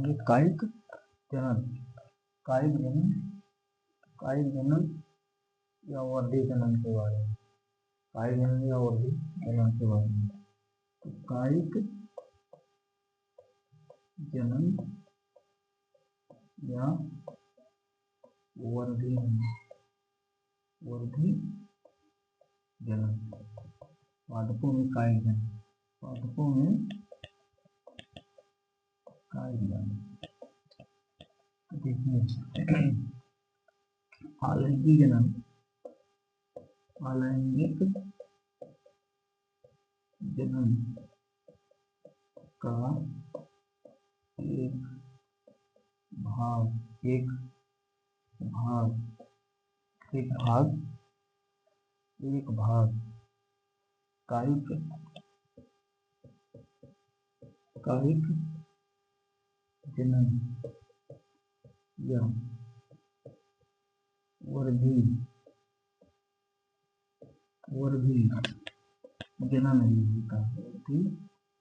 पढ़ेंगे कायिक जनन। कायिक जनन, कायिक जनन या वर्धी जनन के बारे में। कायिक जनन या वर्धी जनन के बारे में। तो कायिक जनन या वर्धी जनन। पादपों में कायिक जनन, पादपों में कायिक जनन। देखिए अलैंगिक जनन, अलैंगिक जनन का एक भाग, एक भाग कायिक जनन या वर्धी जनन भी होता है, वर्धी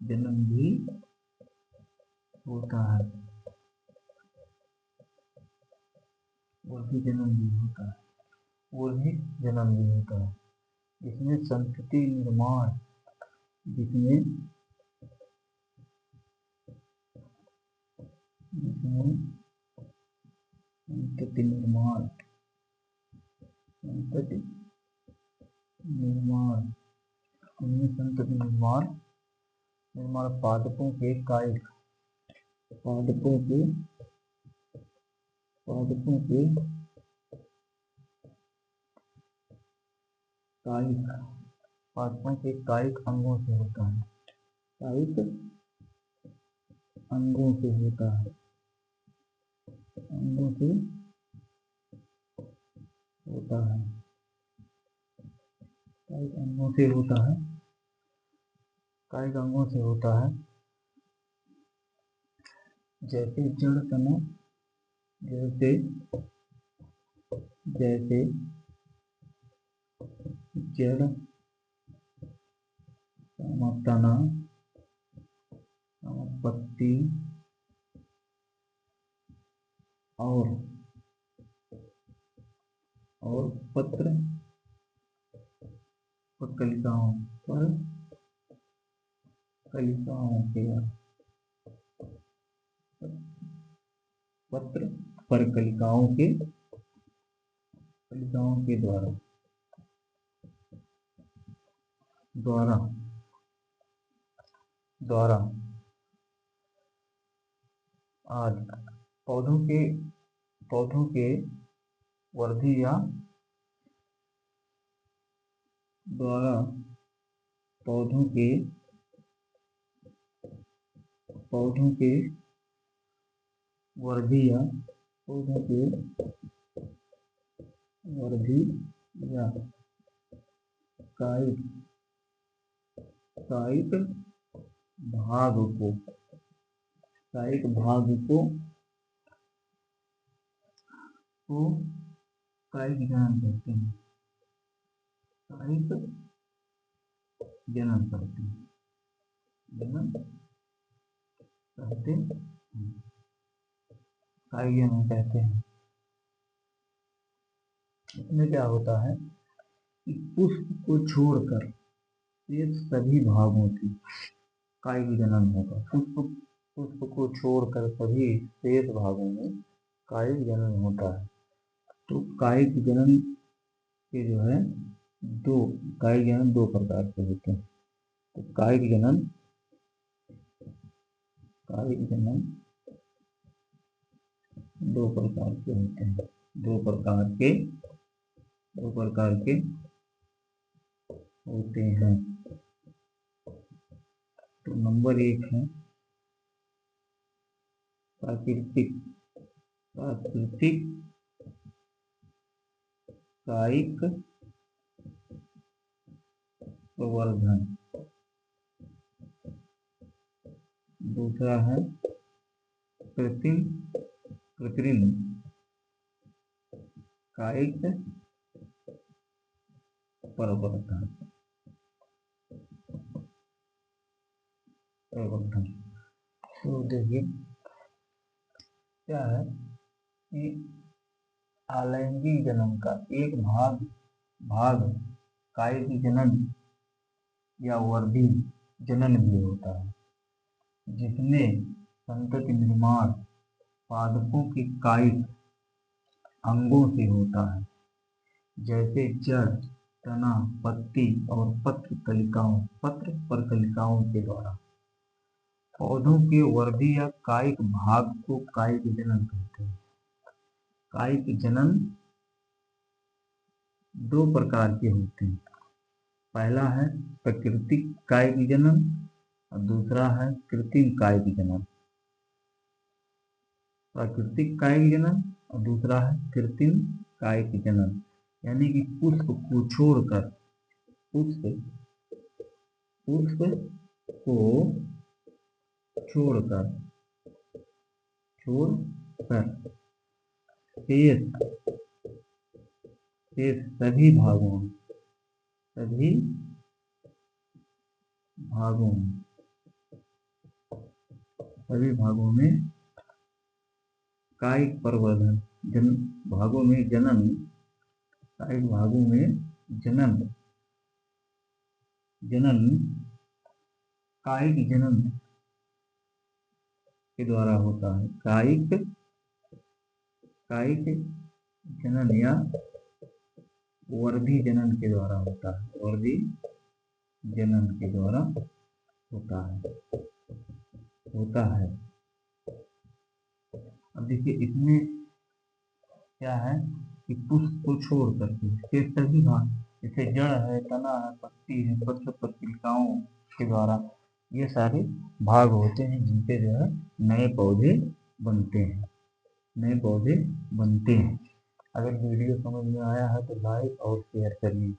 जनन भी होता है, वर्धी जनन भी होता है, वर्धी जनन भी होता है। जिसमें संतति निर्माण, जिसमें संतति निर्माण, संतति निर्माण, संतति निर्माण, निर्माण पादपों के कायिक, पादपों के कायिक, पादपों के कायिक अंगों से होता है, कायिक अंगों से होता है, अंगों से होता है, कायिक अंगों से होता है, कायिक अंगों से होता है। जैसे जड़ तना, जैसे जड़ तना, पत्ती और पत्र कलिकाओं पर, कलिकाओं के पत्र पर कलिकाओं के द्वारा आदि पौधों के वर्धी या द्वारा पौधों के वर्धी या कायिक भाग को, कायिक भाग को कायिक जनन कहते हैं, कायिक जनन करते हैं, जनन कहते हैं, कायिक जनन कहते हैं। इसमें क्या होता है कि पुष्प को छोड़कर ये सभी भागों की कायिक जनन होगा। पुष्प को छोड़कर सभी शेष भागों में कायिक जनन होता है। तो कायिक जनन के जो है कायिक जनन दो प्रकार के होते हैं। तो कायिक जनन दो प्रकार के होते हैं, दो प्रकार के होते हैं। तो नंबर 1 है प्राकृतिक कायिक प्रवर्धन। दूसरा है कृत्रिम कायिक प्रवर्धन। तो देखिए क्या है कि आलैंगिक जनन का एक भाग भाग कायिक जनन या वर्धी जनन भी होता है, जिसमें संतति निर्माण पादपों के कायिक अंगों से होता है, जैसे जड़, तना, पत्ती और पत्र परकलिकाओं के द्वारा। पौधों के वर्धी या कायिक भाग को कायिक जनन कहते हैं। कायिक जनन दो प्रकार के होते हैं। पहला है प्राकृतिक कायिक जनन और दूसरा है कृत्रिम कायिक जनन। प्राकृतिक कायिक जनन और दूसरा है कृत्रिम कायिक जनन, यानी कि पुष्प को छोड़कर पुष्प को छोड़कर शेष सभी भागों में कायिक प्रवर्धन कायिक जनन के द्वारा होता है। कायिक जनन या वर्धी जनन के द्वारा होता है। वर्धी जनन के द्वारा होता है। अब देखिए इसमें क्या है कि पुष्प को छोड़ करके ये सभी भाग, जैसे जड़ है, तना है, पत्ती है, पत्र पत्रिकाओं के द्वारा ये सारे भाग होते हैं, जिनके जो है नए पौधे बनते हैं। अगर वीडियो समझ में आया है तो लाइक और शेयर करिए।